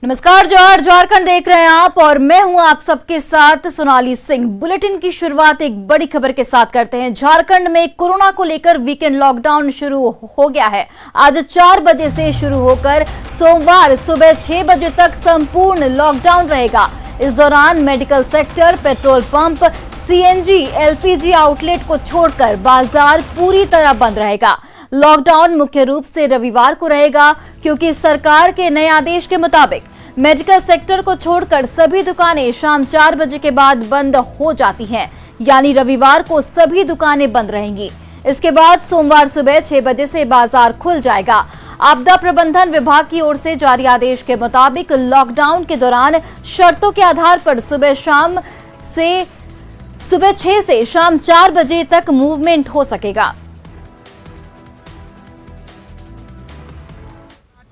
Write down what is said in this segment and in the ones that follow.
नमस्कार जौहर, झारखंड देख रहे हैं आप और मैं हूं आप सबके साथ सोनाली सिंह। बुलेटिन की शुरुआत एक बड़ी खबर के साथ करते हैं। झारखंड में कोरोना को लेकर वीकेंड लॉकडाउन शुरू हो गया है। आज 4 बजे से शुरू होकर सोमवार सुबह 6 बजे तक संपूर्ण लॉकडाउन रहेगा। इस दौरान medical sector, petrol pump, CNG, LPG outlet को छोड़कर बाजार पूरी तरह बंद रहेगा। लॉकडाउन मुख्य रूप से रविवार को रहेगा, क्योंकि सरकार के नए आदेश के मुताबिक मेडिकल सेक्टर को छोड़कर सभी दुकानें शाम 4 बजे के बाद बंद हो जाती हैं, यानी रविवार को सभी दुकानें बंद रहेंगी। इसके बाद सोमवार सुबह 6 बजे से बाजार खुल जाएगा। आपदा प्रबंधन विभाग की ओर से जारी आदेश के मुताबिक लॉकडाउन के दौरान शर्तों के आधार पर सुबह 6 से शाम 4 बजे तक मूवमेंट हो सकेगा।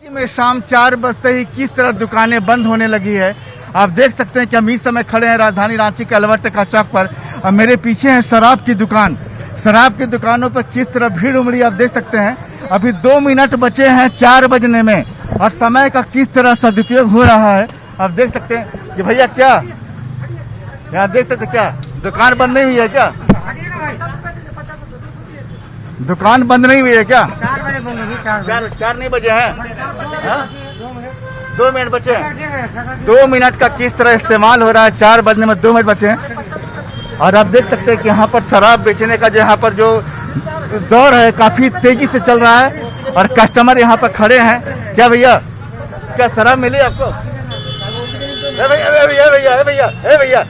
में शाम 4 बजते ही किस तरह दुकानें बंद होने लगी है आप देख सकते हैं कि हम इस समय खड़े हैं राजधानी रांची के अलवट्टे चौक पर और मेरे पीछे है शराब की दुकान। शराब की दुकानों पर किस तरह भीड़ उमड़ी आप देख सकते हैं। अभी 2 मिनट बचे हैं 4 बजने में और समय का किस तरह सदुपयोग हो रहा है आप देख सकते हैं कि भैया क्या यहाँ देख सकते क्या दुकान बंद नहीं हुई है क्या? दुकान बंद नहीं हुई है क्या? 4 बजे बंद होगी। 4 नहीं बजे हैं, 2 मिनट बचे हैं। 2 मिनट का किस तरह इस्तेमाल हो रहा है। 4 बजने में 2 मिनट बचे हैं और आप देख सकते हैं कि यहाँ पर शराब बेचने का जो यहाँ पर जो दौर है काफी तेजी से चल रहा है और कस्टमर यहाँ पर खड़े हैं। क्या भैया क्या शराब मिली आपको? भैया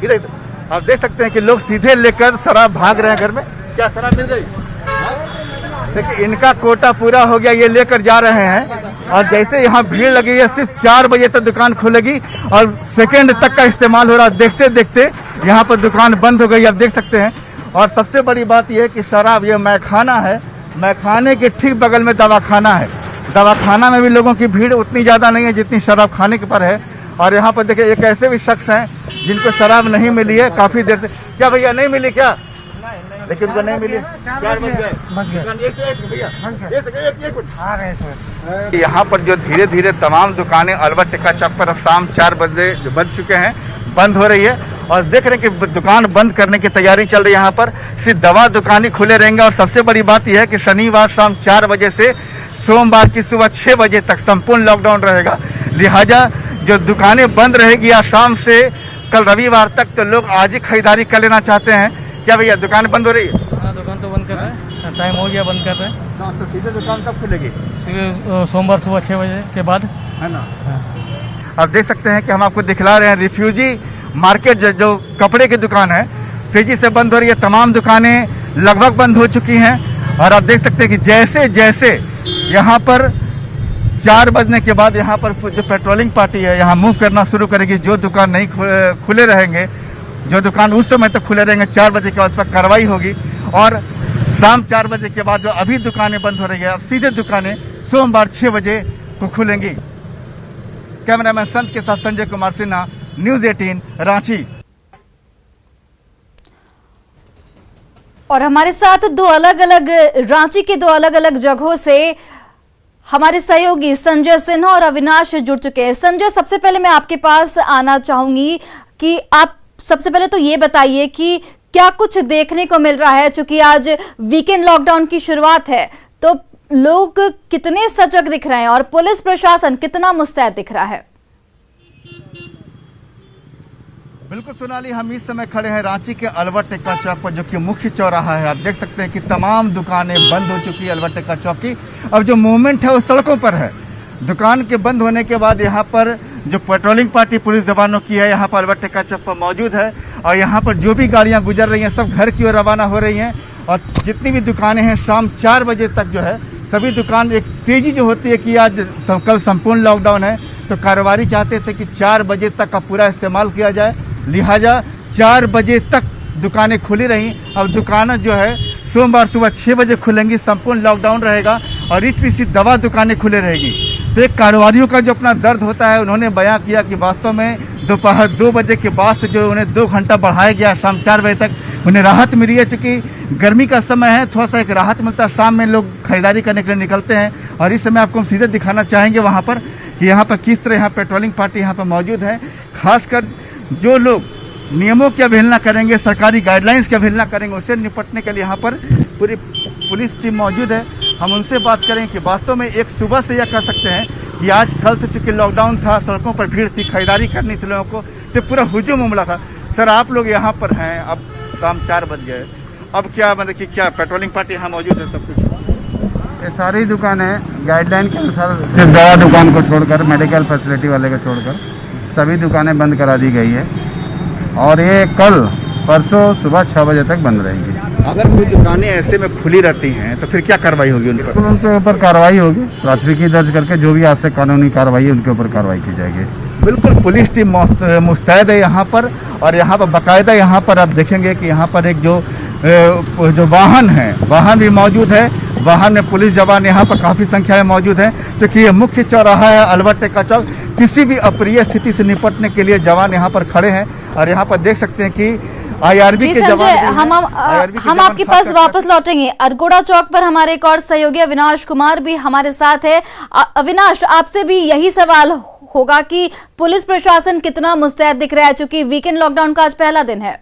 इधर आप देख सकते हैं कि लोग सीधे लेकर शराब भाग रहे हैं घर में। क्या शराब मिल गई? देखिए इनका कोटा पूरा हो गया, ये लेकर जा रहे हैं और जैसे यहाँ भीड़ लगी है सिर्फ 4 बजे तक दुकान खुलेगी और सेकंड तक का इस्तेमाल हो रहा है। देखते देखते यहाँ पर दुकान बंद हो गई आप देख सकते हैं। और सबसे बड़ी बात यह है कि शराब ये मैखाना है, मैखाने के ठीक बगल में दवाखाना है। दवाखाना में भी लोगों की भीड़ उतनी ज्यादा नहीं है जितनी शराब खाने के पर है। और यहाँ पर देखिए एक ऐसे भी शख्स हैं जिनको शराब नहीं मिली है काफी देर से। क्या भैया नहीं मिली क्या? लेकिन उनको नहीं मिली। 4 बज गए। यहाँ पर जो धीरे धीरे तमाम दुकानें अलवट्टे चौक पर अब शाम 4 बजे बंद चुके हैं, बंद हो रही है और देख रहे हैं कि दुकान बंद करने की तैयारी चल रही है। यहाँ पर सिर्फ दवा दुकानें खुले रहेंगे और सबसे बड़ी बात यह है कि शनिवार शाम 4 बजे से सोमवार की सुबह 6 बजे तक संपूर्ण लॉकडाउन रहेगा। लिहाजा जो दुकानें बंद रहेगी आज शाम से कल रविवार तक, तो लोग आज ही खरीदारी कर लेना चाहते हैं। क्या भैया दुकान बंद हो रही है? हाँ, दुकान तो बंद कर रहे हैं, टाइम हो गया बंद कर रहे हैं। तो सीधे दुकान कब खुलेगी? सोमवार सुबह 6 बजे के बाद है ना। आप देख सकते हैं कि हम आपको दिखला रहे हैं रिफ्यूजी मार्केट जो कपड़े की दुकान है तेजी से बंद हो रही है। तमाम दुकानें लगभग बंद हो चुकी हैं और आप देख सकते हैं कि जैसे जैसे यहाँ पर 4 बजने के बाद यहाँ पर जो पेट्रोलिंग पार्टी है यहाँ मूव करना शुरू करेगी। जो दुकान नहीं खुले रहेंगे, जो दुकान उस समय तक खुले रहेंगे 4 बजे के बाद उस पर कार्रवाई होगी और शाम 4 बजे के बाद जो अभी दुकानें बंद हो रही है अब सीधे दुकानें सोमवार 6 बजे को खुलेंगी। कैमरामैन संत के साथ संजय कुमार सिन्हा, न्यूज़ 18 रांची। और हमारे साथ रांची के 2 अलग अलग जगहों से हमारे सहयोगी संजय सिन्हा और अविनाश जुड़ चुके हैं। संजय, सबसे पहले मैं आपके पास आना चाहूंगी कि आप सबसे पहले तो ये बताइए कि क्या कुछ देखने को मिल रहा है। चूंकि आज वीकेंड लॉकडाउन की शुरुआत है तो लोग कितने सजग दिख रहे हैं और पुलिस प्रशासन कितना मुस्तैद दिख रहा है? बिल्कुल सोनाली, हम इस समय खड़े हैं रांची के अलवट्टे चौक पर जो कि मुख्य चौराहा है। आप देख सकते हैं कि तमाम दुकानें बंद हो चुकी है अलवट्टे चौक की। अब जो मूवमेंट है वो सड़कों पर है। दुकान के बंद होने के बाद यहाँ पर जो पेट्रोलिंग पार्टी पुलिस जवानों की है यहाँ पर अलवट्टे चौक पर मौजूद है और यहाँ पर जो भी गाड़ियाँ गुजर रही हैं सब घर की ओर रवाना हो रही हैं। और जितनी भी दुकानें हैं शाम 4 बजे तक जो है सभी दुकान एक तेजी जो होती है कि आज कल संपूर्ण लॉकडाउन है तो कारोबारी चाहते थे कि 4 बजे तक का पूरा इस्तेमाल किया जाए। लिहाजा 4 बजे तक दुकानें खुली रहीं। अब दुकानें जो है सोमवार सुबह 6 बजे खुलेंगी, संपूर्ण लॉकडाउन रहेगा और इस दवा दुकानें खुले रहेगी। तो एक कारोबारियों का जो अपना दर्द होता है उन्होंने बयां किया कि वास्तव में दोपहर 2 बजे के बाद से जो उन्हें 2 घंटा बढ़ाया गया शाम 4 बजे तक उन्हें राहत मिली है। चूँकि गर्मी का समय है थोड़ा सा एक राहत मिलता है, शाम में लोग खरीदारी करने के लिए निकलते हैं। और इस समय आपको हम सीधे दिखाना चाहेंगे वहाँ पर कि यहाँ पर किस तरह यहाँ पेट्रोलिंग पार्टी यहाँ पर मौजूद है। खासकर जो लोग नियमों की अवहेलना करेंगे, सरकारी गाइडलाइंस की अवहेलना करेंगे, उससे निपटने के लिए यहाँ पर पूरी पुलिस टीम मौजूद है। हम उनसे बात करें कि वास्तव में एक सुबह से यह कर सकते हैं कि आज कल से चूंकि लॉकडाउन था, सड़कों पर भीड़ थी, खरीदारी करनी थी लोगों को, तो पूरा हुजूम उमड़ा था। सर, आप लोग यहाँ पर हैं, अब शाम 4 बज गए, अब क्या मतलब कि क्या पेट्रोलिंग पार्टी यहाँ मौजूद है? सब कुछ ये सारी दुकानें गाइडलाइन के अनुसार सिर्फ दवा दुकान को छोड़कर, मेडिकल फैसिलिटी वाले को छोड़कर सभी दुकानें बंद करा दी गई है और ये कल परसों सुबह 6 बजे तक बंद रहेंगी। अगर कोई दुकानें ऐसे में खुली रहती हैं तो फिर क्या कार्रवाई होगी उन पर? उनके ऊपर कार्रवाई होगी, प्राथमिकी दर्ज करके जो भी आपसे कानूनी कार्रवाई है उनके ऊपर कार्रवाई की जाएगी। बिल्कुल, पुलिस टीम मुस्तैद है यहाँ पर, और यहाँ पर बाकायदा यहाँ पर आप देखेंगे कि यहाँ पर एक जो वाहन है, वाहन भी मौजूद है। वाहन में पुलिस जवान यहाँ पर काफ़ी संख्या में मौजूद है, क्योंकि ये मुख्य चौराहा है अलवट्टे का चौक। किसी भी अप्रिय स्थिति से निपटने के लिए जवान यहाँ पर खड़े हैं, और यहाँ पर देख सकते हैं कि आईआरबी के जवान हम आपके पास वापस लौटेंगे। अरगोड़ा चौक पर हमारे एक और सहयोगी अविनाश कुमार भी हमारे साथ है। अविनाश, आपसे भी यही सवाल होगा कि पुलिस प्रशासन कितना मुस्तैद दिख रहा है, चूंकि वीकेंड लॉकडाउन का आज पहला दिन है।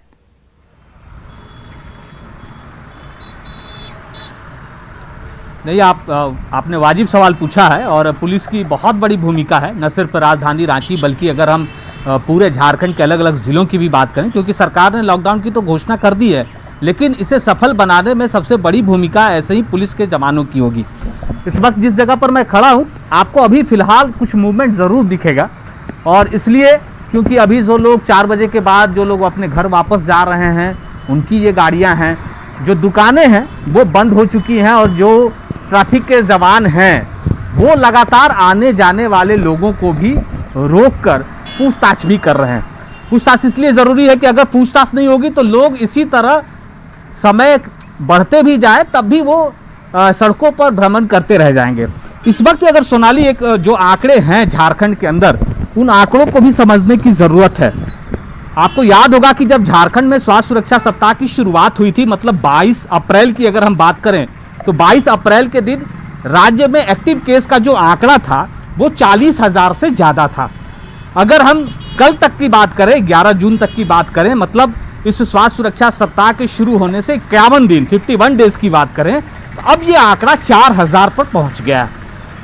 नहीं, आपने वाजिब सवाल पूछा है और पुलिस की बहुत बड़ी भूमिका है, न सिर्फ राजधानी रांची बल्कि अगर हम पूरे झारखंड के अलग अलग ज़िलों की भी बात करें, क्योंकि सरकार ने लॉकडाउन की तो घोषणा कर दी है, लेकिन इसे सफल बनाने में सबसे बड़ी भूमिका ऐसे ही पुलिस के जवानों की होगी। इस वक्त जिस जगह पर मैं खड़ा हूँ, आपको अभी फ़िलहाल कुछ मूवमेंट ज़रूर दिखेगा, और इसलिए क्योंकि अभी जो लोग 4 बजे के बाद जो लोग अपने घर वापस जा रहे हैं, उनकी ये गाड़ियाँ हैं, जो दुकानें हैं वो बंद हो चुकी हैं, और जो ट्रैफिक के जवान हैं वो लगातार आने जाने वाले लोगों को भी रोककर पूछताछ भी कर रहे हैं। पूछताछ इसलिए ज़रूरी है कि अगर पूछताछ नहीं होगी तो लोग इसी तरह समय बढ़ते भी जाए तब भी वो सड़कों पर भ्रमण करते रह जाएंगे। इस वक्त अगर सोनाली एक जो आंकड़े हैं झारखंड के अंदर, उन आंकड़ों को भी समझने की ज़रूरत है। आपको याद होगा कि जब झारखंड में स्वास्थ्य सुरक्षा सप्ताह की शुरुआत हुई थी, मतलब 22 अप्रैल की अगर हम बात करें, तो 22 अप्रैल के दिन राज्य में एक्टिव केस का जो आंकड़ा था वो 40,000 से ज़्यादा था। अगर हम कल तक की बात करें, 11 जून तक की बात करें, मतलब इस स्वास्थ्य सुरक्षा सप्ताह के शुरू होने से 51 दिन 51 डेज की बात करें, तो अब ये आंकड़ा 4,000 पर पहुंच गया।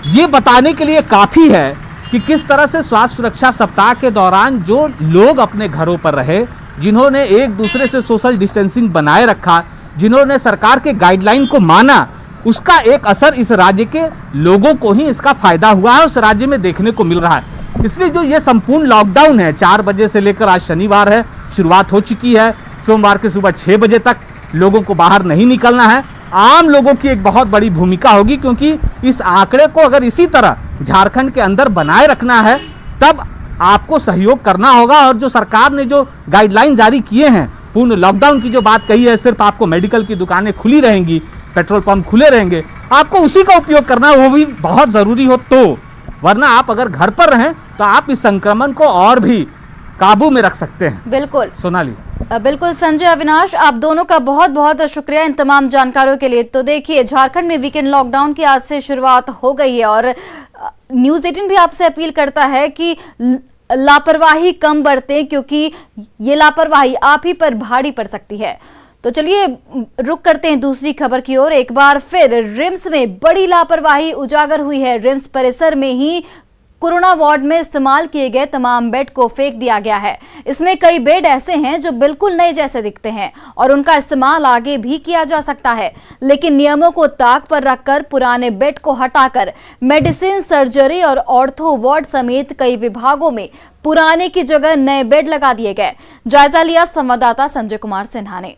ये बताने के लिए काफ़ी है कि किस तरह से स्वास्थ्य सुरक्षा सप्ताह के दौरान जो लोग अपने घरों पर रहे, जिन्होंने एक दूसरे से सोशल डिस्टेंसिंग बनाए रखा, जिन्होंने सरकार के गाइडलाइन को माना, उसका एक असर इस राज्य के लोगों को ही इसका फायदा हुआ है, उस राज्य में देखने को मिल रहा है। इसलिए जो ये संपूर्ण लॉकडाउन है, 4 बजे से लेकर आज शनिवार है, शुरुआत हो चुकी है। सोमवार के सुबह 6 बजे तक लोगों को बाहर नहीं निकलना है। आम लोगों की एक बहुत बड़ी भूमिका होगी, क्योंकि इस आंकड़े को अगर इसी तरह झारखंड के अंदर बनाए रखना है तब आपको सहयोग करना होगा। और जो सरकार ने जो गाइडलाइन जारी किए हैं, पूर्ण लॉकडाउन की जो बात कही है, सिर्फ आपको मेडिकल की दुकानें खुली रहेंगी, पेट्रोल पंप खुले रहेंगे, आपको उसी का उपयोग करना है, वो भी बहुत ज़रूरी हो तो। वरना आप अगर घर पर रहें तो आप इस संक्रमण को और भी काबू में रख सकते हैं। बिल्कुल सोनाली। बिल्कुल संजय, अविनाश, आप दोनों का बहुत बहुत शुक्रिया इन तमाम जानकारियों के लिए। तो देखिए, झारखंड में वीकेंड लॉकडाउन की आज से शुरुआत हो गई है, और न्यूज़ 18 भी आपसे अपील करता है कि लापरवाही कम बरतें, क्योंकि ये लापरवाही आप ही पर भारी पड़ सकती है। तो चलिए रुक करते हैं दूसरी खबर की ओर। एक बार फिर रिम्स में बड़ी लापरवाही उजागर हुई है। रिम्स परिसर में ही कोरोना वार्ड में इस्तेमाल किए गए तमाम बेड को फेंक दिया गया है। इसमें कई बेड ऐसे हैं जो बिल्कुल नए जैसे दिखते हैं और उनका इस्तेमाल आगे भी किया जा सकता है, लेकिन नियमों को ताक पर रखकर पुराने बेड को हटाकर मेडिसिन, सर्जरी और ऑर्थो वार्ड समेत कई विभागों में पुराने की जगह नए बेड लगा दिए गए। जायजा लिया संवाददाता संजय कुमार सिन्हा ने।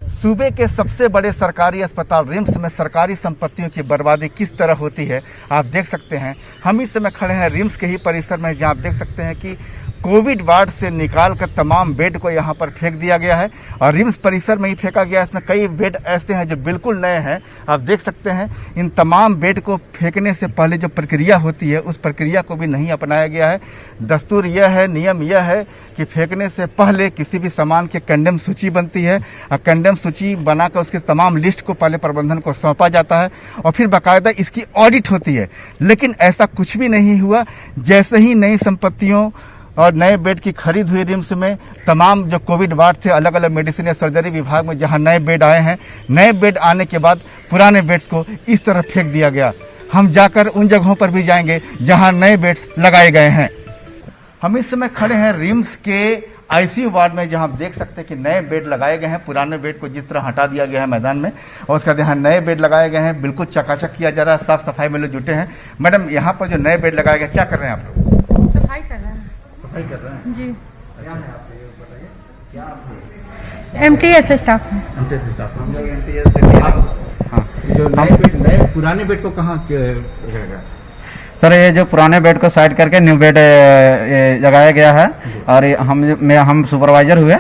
सूबे के सबसे बड़े सरकारी अस्पताल रिम्स में सरकारी संपत्तियों की बर्बादी किस तरह होती है आप देख सकते हैं। हम इस समय खड़े हैं रिम्स के ही परिसर में, जहां आप देख सकते हैं कि कोविड वार्ड से निकालकर तमाम बेड को यहां पर फेंक दिया गया है और रिम्स परिसर में ही फेंका गया है। इसमें कई बेड ऐसे हैं जो बिल्कुल नए हैं। आप देख सकते हैं इन तमाम बेड को फेंकने से पहले जो प्रक्रिया होती है उस प्रक्रिया को भी नहीं अपनाया गया है। दस्तूर यह है, नियम यह है कि फेंकने से पहले किसी भी सामान की कंडेम सूची बनती है और कंडेम सूची बनाकर उसके तमाम लिस्ट को पहले प्रबंधन को सौंपा जाता है और फिर बाकायदा इसकी ऑडिट होती है। लेकिन ऐसा कुछ भी नहीं हुआ। जैसे ही नई संपत्तियों और नए बेड की खरीद हुई रिम्स में, तमाम जो कोविड वार्ड थे अलग अलग मेडिसिन या सर्जरी विभाग में जहां नए बेड आए हैं, नए बेड आने के बाद पुराने बेड्स को इस तरह फेंक दिया गया। हम जाकर उन जगहों पर भी जाएंगे जहां नए बेड्स लगाए गए हैं। हम इस समय खड़े हैं रिम्स के आईसीयू वार्ड में, जहां आप देख सकते हैं कि नए बेड लगाए गए हैं। पुराने बेड को जिस तरह हटा दिया गया है मैदान में, और उसके बाद यहाँ नए बेड लगाए गए हैं। बिल्कुल चकाचक किया जा रहा है, साफ सफाई में लोग जुटे हैं। मैडम, यहाँ पर जो नए बेड लगाए गए, क्या कर रहे हैं आप लोग? सफाई कर रहे हैं। सफाई कर रहे हैं जी। MTS स्टाफ है। हाँ, जो नए बेड, नए पुराने बेड को कहाँ रहेगा? सर ये जो पुराने बेड को साइड करके न्यू बेड लगाया गया है, और हम सुपरवाइजर हुए,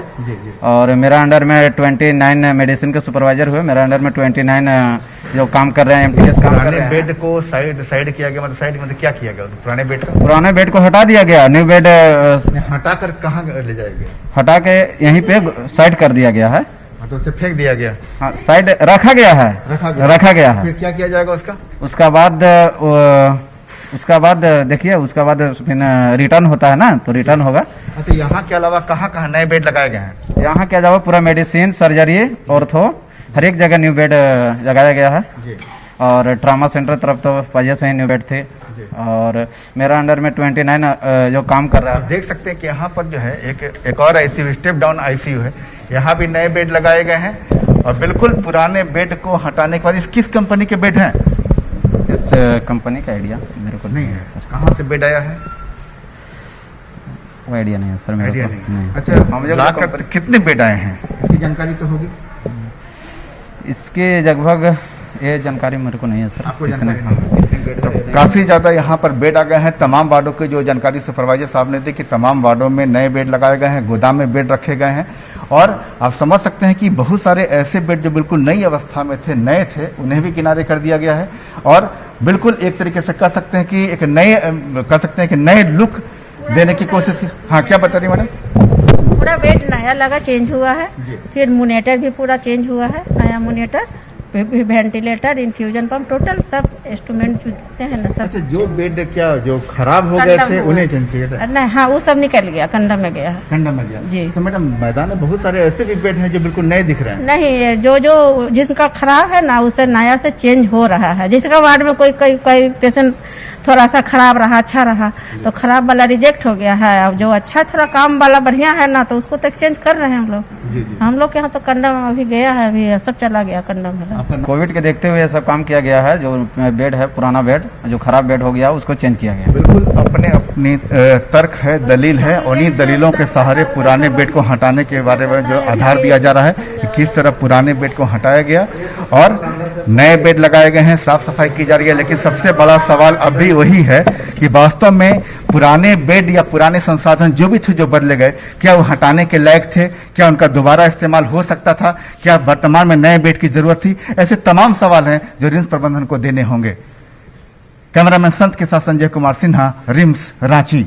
और मेरा अंडर में 29 मेडिसिन के सुपरवाइजर हुए। मेरा अंडर में 29 जो काम कर रहे हैं MTS काम कर रहे हैं। बेड को साइड किया गया, मतलब क्या किया गया? पुराने बेड का, पुराने बेड को हटा दिया गया, न्यू बेड हटाकर कहाँ ले जाएंगे? हटा के यहीं पे साइड कर दिया गया है। तो उसे फेंक दिया गया? हाँ, साइड रखा गया है। रखा गया है। फिर क्या किया जाएगा उसका? उसका बाद देखिए, उसका बाद फिर रिटर्न होता है ना, तो रिटर्न होगा। अच्छा, यहाँ के अलावा कहाँ कहाँ नए बेड लगाए गए हैं? यहाँ के अलावा पूरा मेडिसिन, सर्जरी, ऑर्थो, हर एक जगह न्यू बेड लगाया गया है। और ट्रामा सेंटर तरफ तो पहले से ही न्यू बेड थे। और मेरा अंडर में 29 जो काम कर रहा है। देख सकते हैं कि यहाँ पर जो है एक और आईसीयू, स्टेप डाउन आईसीयू है। यहाँ भी नए बेड लगाए गए हैं, और बिल्कुल पुराने बेड को हटाने के बाद, इस किस कंपनी के बेड हैं? इस कंपनी का आइडिया मेरे को नहीं है सर। कहाँ से बेड आया है? वो आइडिया नहीं है सर मेरे आइडिया को। नहीं। अच्छा, लाकर कितने बेड आए हैं, इसकी जानकारी तो होगी? इसके लगभग ये जानकारी मेरे को नहीं है सर। आपको जानकारी? तो काफी ज्यादा यहाँ पर बेड आ गए हैं। तमाम वार्डों की जो जानकारी सुपरवाइजर साहब ने दी कि तमाम वार्डों में नए बेड लगाए गए हैं, गोदाम में बेड रखे गए हैं। और आप समझ सकते हैं कि बहुत सारे ऐसे बेड जो बिल्कुल नई अवस्था में थे, नए थे, उन्हें भी किनारे कर दिया गया है। और बिल्कुल एक तरीके से कह सकते हैं कि एक नए लुक देने की कोशिश। हाँ, क्या बता रही मैडम? पूरा बेड नया लगा, चेंज हुआ है। फिर मोनीटर भी पूरा चेंज हुआ है, नया monitor, ventilator, infusion pump, total सब इंस्ट्रूमेंट जुटते हैं ना सब। अच्छा, जो बेड क्या जो खराब हो गए थे उन्हें चेंज किया था? नहीं, हाँ, वो सब निकल गया, कंडम में गया है। कंडम में गया जी। तो मैडम, मैदान में बहुत सारे ऐसे भी बेड हैं जो बिल्कुल नए दिख रहे हैं। नहीं, जो जिसका खराब है ना, उसे नया से चेंज हो रहा है। जिसका वार्ड में कोई पेशेंट थोड़ा सा खराब रहा, अच्छा रहा, तो खराब वाला रिजेक्ट हो गया है। अब जो अच्छा थोड़ा काम वाला बढ़िया है ना, तो उसको तो एक्सचेंज कर रहे हैं हम लोग। हम लोग के यहाँ तो कंडम अभी गया है, अभी सब चला गया कंडम में। कोविड के देखते हुए सब काम किया गया है। जो बेड है, पुराना बेड जो खराब बेड हो गया, उसको चेंज किया गया। बिल्कुल अपनी तर्क है, दलील है। उन्हीं दलीलों के सहारे पुराने बेड को हटाने के बारे में जो आधार दिया जा रहा है कि किस तरह पुराने बेड को हटाया गया और नए बेड लगाए गए हैं, साफ सफाई की जा रही है। लेकिन सबसे बड़ा सवाल अभी वही है कि वास्तव में पुराने बेड या पुराने संसाधन जो भी थे, जो बदले गए, क्या वो हटाने के लायक थे? क्या उनका दोबारा इस्तेमाल हो सकता था? क्या वर्तमान में नए बेड की जरूरत थी? ऐसे तमाम सवाल हैं जो रिम्स प्रबंधन को देने होंगे। कैमरामैन संत के साथ संजय कुमार सिन्हा, रिम्स, रांची।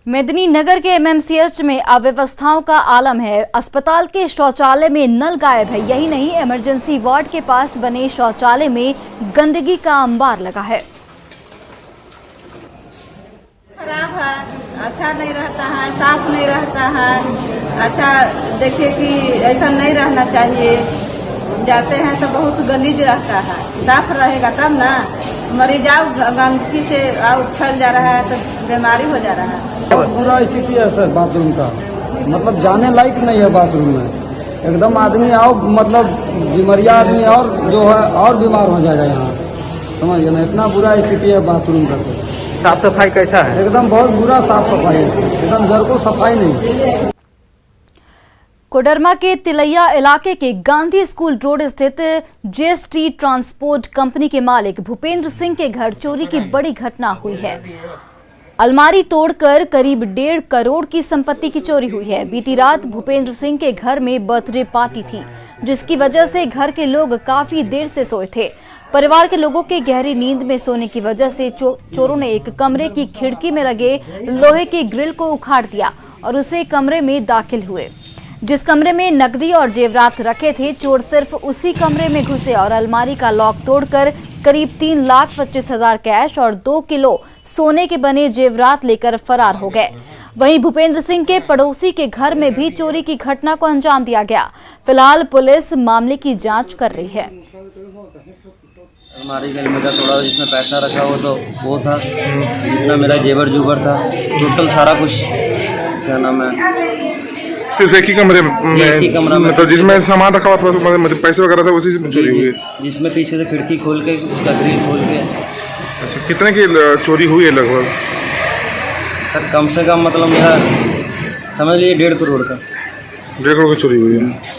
मेदिनीनगर के MMCH में अव्यवस्थाओं का आलम है। अस्पताल के शौचालय में नल गायब है। यही नहीं, इमरजेंसी वार्ड के पास बने शौचालय में गंदगी का अंबार लगा है। खराब है, अच्छा नहीं रहता है, साफ नहीं रहता है। अच्छा देखिए कि ऐसा नहीं रहना चाहिए। जाते हैं तो बहुत गलीज रहता है, साफ रहेगा तब ना। मरीज आओ गंदगी से आओ फैल जा रहा है तो बीमारी हो जा रहा है। बहुत बुरा स्थिति है सर बाथरूम का, मतलब जाने लायक नहीं है बाथरूम में। एकदम आदमी आओ, मतलब बीमारियां आदमी और जो है और बीमार हो जाएगा यहाँ, समझिए ना। इतना बुरा स्थिति है बाथरूम का सर। साफ सफाई कैसा है? एकदम बहुत बुरा साफ सफाई है सर, एकदम जर को सफाई नहीं। कोडरमा के तिलैया इलाके के गांधी स्कूल रोड स्थित JST ट्रांसपोर्ट कंपनी के मालिक भूपेंद्र सिंह के घर चोरी की बड़ी घटना हुई है। अलमारी तोड़कर करीब 1.5 करोड़ की संपत्ति की चोरी हुई है। बीती रात भूपेंद्र सिंह के घर में बर्थडे पार्टी थी, जिसकी वजह से घर के लोग काफी देर से सोए थे। परिवार के लोगों के गहरी नींद में सोने की वजह से चोरों ने एक कमरे की खिड़की में लगे लोहे के ग्रिल को उखाड़ दिया और उसे कमरे में दाखिल हुए। जिस कमरे में नकदी और जेवरात रखे थे, चोर सिर्फ उसी कमरे में घुसे और अलमारी का लॉक तोड़कर करीब 3,25,000 कैश और 2 किलो सोने के बने जेवरात लेकर फरार हो गए। वहीं भूपेंद्र सिंह के पड़ोसी के घर में भी चोरी की घटना को अंजाम दिया गया। फिलहाल पुलिस मामले की जांच कर रही है। हमारे घर में थोड़ा जिसमें पैसा रखा हो तो वो था, जितना मेरा जेवर जुबर था, टोटल सारा कुछ क्या नाम है, सिर्फ एक ही कमरे में, एक ही कमरा में, तो जिसमें सामान रखा हुआ था, मतलब पैसे वगैरह था, उसी से चोरी हुई? जिसमें पीछे से खिड़की खोल के उसका ग्रिल खोल के। अच्छा, कितने की चोरी हुई है लगभग? सर कम से कम मतलब मेरा समझ लीजिए 1.5 करोड़ का। 1.5 करोड़ की चोरी हुई है।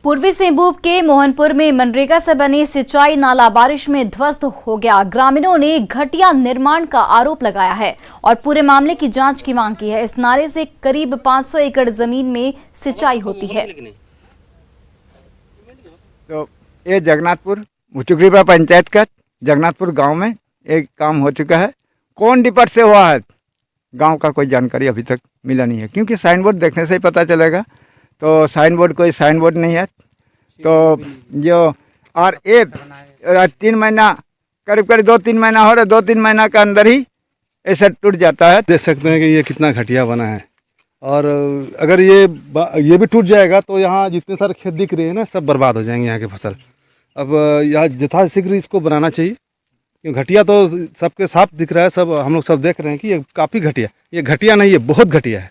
पूर्वी सिंहभूम के मोहनपुर में मनरेगा से बने सिंचाई नाला बारिश में ध्वस्त हो गया। ग्रामीणों ने घटिया निर्माण का आरोप लगाया है और पूरे मामले की जांच की मांग की है। इस नाले से करीब 500 एकड़ जमीन में सिंचाई होती है। तो ये जगन्नाथपुर मुचुकरीपा पंचायत का जगन्नाथपुर गांव में एक काम हो चुका है। कौन डिपार्ट से हुआ है, गांव का कोई जानकारी अभी तक मिला नहीं है, क्योंकि साइन बोर्ड देखने से ही पता चलेगा। तो साइन बोर्ड कोई साइन बोर्ड नहीं है। तो जो और एक 3 महीना करीब 2-3 महीना हो रहा, 2-3 महीना के अंदर ही ऐसा टूट जाता है। देख सकते हैं कि ये कितना घटिया बना है, और अगर ये भी टूट जाएगा तो यहाँ जितने सारे खेत दिख रहे हैं ना, सब बर्बाद हो जाएंगे यहाँ की फसल। अब यहाँ यथाशीघ्र इसको बनाना चाहिए, क्योंकि घटिया तो सबके साफ दिख रहा है, सब हम लोग सब देख रहे हैं कि ये काफ़ी घटिया, ये घटिया नहीं है, बहुत घटिया है।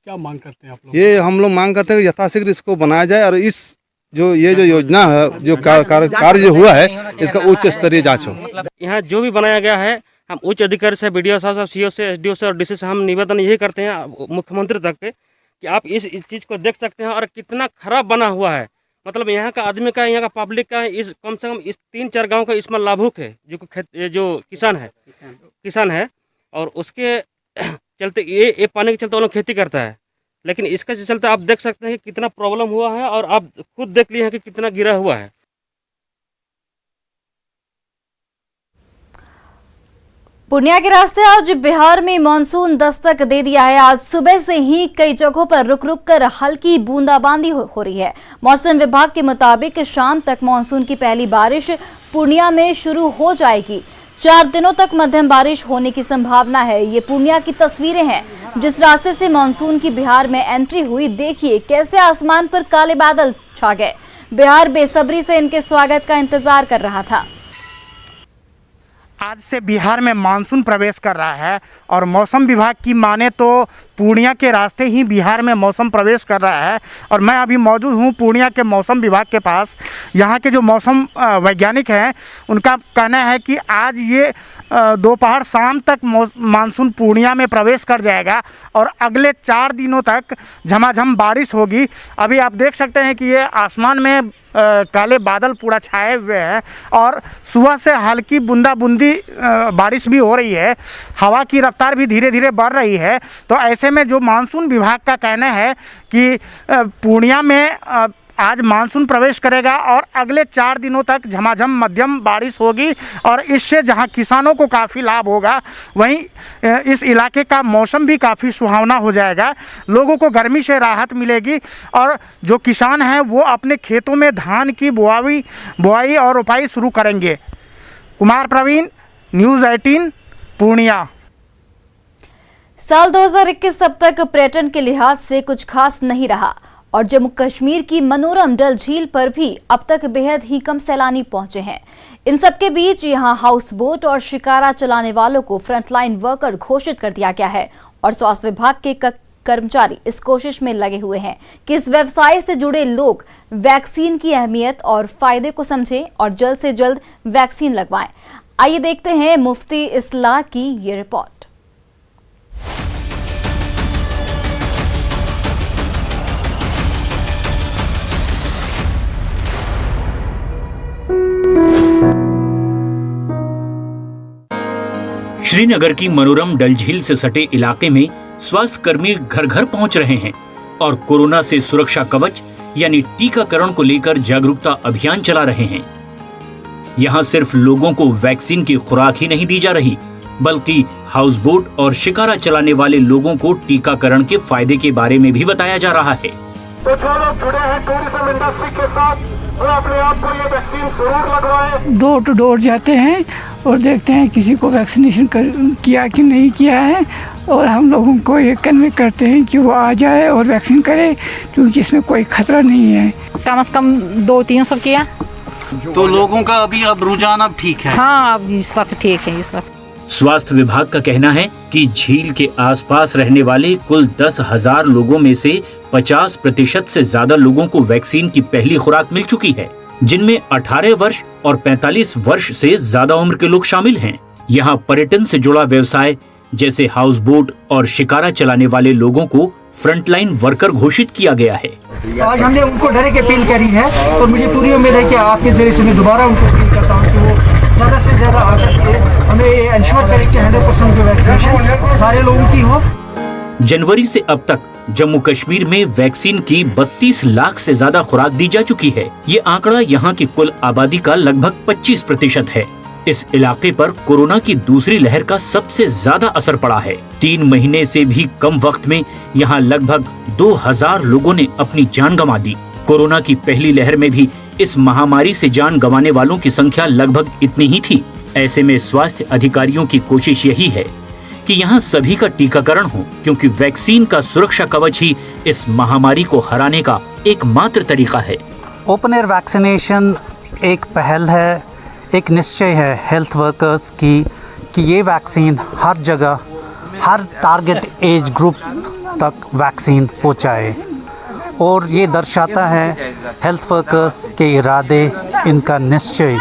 क्या मांग करते हैं आप लोग? ये हम लोग मांग करते हैं कि यथाशीघ्र इसको बनाया जाए, और इस जो योजना है, जो कार्य जो हुआ है, इसका उच्च स्तरीय जांच हो। यहाँ जो भी बनाया गया है, हम उच्च अधिकारी से, BDO साहब, CO से, SDO से और DC से हम निवेदन यही करते हैं मुख्यमंत्री तक के कि आप इस चीज़ को देख सकते हैं और कितना खराब बना हुआ है। मतलब यहाँ का आदमी का, यहाँ का पब्लिक का, इस कम से कम इस 3-4 गाँव का इसमें लाभुक है, जो किसान है और उसके चलते ये पानी के चलते वो लोग खेती करता है। लेकिन इसके चलते आप देख सकते हैं कि कितना प्रॉब्लम हुआ है, और आप खुद देख लिए हैं कि कितना गिरा हुआ है। पूर्णिया के रास्ते आज बिहार में मानसून दस्तक दे दिया है। आज सुबह से ही कई जगहों पर रुक रुक कर हल्की बूंदाबांदी हो रही है। मौसम विभाग के मुताबिक शाम तक मानसून की पहली बारिश पूर्णिया में शुरू हो जाएगी। 4 दिनों तक मध्यम बारिश होने की संभावना है। ये पूर्णिया की तस्वीरें हैं। जिस रास्ते से मानसून की बिहार में एंट्री हुई, देखिए कैसे आसमान पर काले बादल छा गए। बिहार बेसब्री से इनके स्वागत का इंतजार कर रहा था। आज से बिहार में मानसून प्रवेश कर रहा है, और मौसम विभाग की माने तो पूर्णिया के रास्ते ही बिहार में मौसम प्रवेश कर रहा है। और मैं अभी मौजूद हूँ पूर्णिया के मौसम विभाग के पास। यहाँ के जो मौसम वैज्ञानिक हैं, उनका कहना है कि आज ये दोपहर शाम तक मानसून पूर्णिया में प्रवेश कर जाएगा और अगले 4 दिनों तक झमाझम बारिश होगी। अभी आप देख सकते हैं कि ये आसमान में काले बादल पूरा छाए हुए हैं, और सुबह से हल्की बूंदाबूंदी बारिश भी हो रही है। हवा की रफ्तार भी धीरे धीरे बढ़ रही है। तो ऐसे में जो मानसून विभाग का कहना है कि पूर्णिया में आज मानसून प्रवेश करेगा और अगले 4 दिनों तक झमाझम मध्यम बारिश होगी, और इससे जहां किसानों को काफ़ी लाभ होगा, वहीं इस इलाके का मौसम भी काफ़ी सुहावना हो जाएगा। लोगों को गर्मी से राहत मिलेगी, और जो किसान हैं वो अपने खेतों में धान की बुआई और रोपाई शुरू करेंगे। कुमार प्रवीण, न्यूज़ 18 पूर्णिया। साल 2021 अब तक पर्यटन के लिहाज से कुछ खास नहीं रहा, और जम्मू कश्मीर की मनोरम डल झील पर भी अब तक बेहद ही कम सैलानी पहुंचे हैं। इन सबके बीच यहां हाउस बोट और शिकारा चलाने वालों को फ्रंटलाइन वर्कर घोषित कर दिया गया है, और स्वास्थ्य विभाग के कर्मचारी इस कोशिश में लगे हुए हैं कि इस व्यवसाय से जुड़े लोग वैक्सीन की अहमियत और फायदे को समझें और जल्द से जल्द वैक्सीन लगवाएं। आइए देखते हैं मुफ्ती इस्लाह की ये रिपोर्ट। श्रीनगर की मनोरम डल झील से सटे इलाके में स्वास्थ्य कर्मी घर घर पहुंच रहे हैं और कोरोना से सुरक्षा कवच यानी टीकाकरण को लेकर जागरूकता अभियान चला रहे हैं। यहां सिर्फ लोगों को वैक्सीन की खुराक ही नहीं दी जा रही, बल्कि हाउस बोट और शिकारा चलाने वाले लोगों को टीकाकरण के फायदे के बारे में भी बताया जा रहा है। तो जो लोग जुड़े हैं टूरिज्म इंडस्ट्री के साथ वो अपने आप को ये वैक्सीन जरूर लगवाएं। डोर टू डोर जाते हैं और देखते हैं किसी को वैक्सीनेशन किया कि नहीं किया है, और हम लोगों को ये कन्वे करते हैं कि वो आ जाए और वैक्सीन करे, क्योंकि इसमें कोई खतरा नहीं है। कम से कम 200-300 किया। तो लोगों का अभी अब रुझान अब ठीक है? हाँ, अब इस वक्त ठीक है। इस वक्त स्वास्थ्य विभाग का कहना है कि झील के आसपास रहने वाले कुल 10,000 लोगों में से 50% से ज्यादा लोगों को वैक्सीन की पहली खुराक मिल चुकी है, जिनमें 18 वर्ष और 45 वर्ष से ज्यादा उम्र के लोग शामिल हैं। यहाँ पर्यटन से जुड़ा व्यवसाय जैसे हाउस बोट और शिकारा चलाने वाले लोगों को फ्रंटलाइन वर्कर घोषित किया गया है। आज हमने उनको डायरेक्ट अपील करी है और मुझे पूरी उम्मीद है कि आपके जरिए से मैं दोबारा उनको अपील करता हूँ कि वो ज़्यादा से ज़्यादा आकर के हमें ये इंश्योर करें कि 100% जो वैक्सीनेशन सारे लोगों की हो। जनवरी से अब तक जम्मू कश्मीर में वैक्सीन की 32 लाख से ज्यादा खुराक दी जा चुकी है। ये आंकड़ा यहाँ की कुल आबादी का लगभग 25% है। इस इलाके पर कोरोना की दूसरी लहर का सबसे ज्यादा असर पड़ा है। 3 महीने से भी कम वक्त में यहाँ लगभग 2000 लोगों ने अपनी जान गंवा दी। कोरोना की पहली लहर में भी इस महामारी से जान गंवाने वालों की संख्या लगभग इतनी ही थी। ऐसे में स्वास्थ्य अधिकारियों की कोशिश यही है कि यहाँ सभी का टीकाकरण हो, क्योंकि वैक्सीन का सुरक्षा कवच ही इस महामारी को हराने का एकमात्र तरीका है। ओपन एयर वैक्सीनेशन एक पहल है, एक निश्चय है हेल्थ वर्कर्स की कि ये वैक्सीन हर जगह, हर टारगेट एज ग्रुप तक वैक्सीन पहुँचाए, और ये दर्शाता है हेल्थ वर्कर्स के इरादे, इनका निश्चय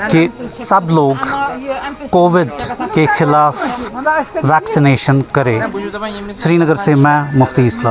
कि सब लोग कोविड के खिलाफ वैक्सीनेशन करें। श्रीनगर से मैं मुफ्ती इस्लाम।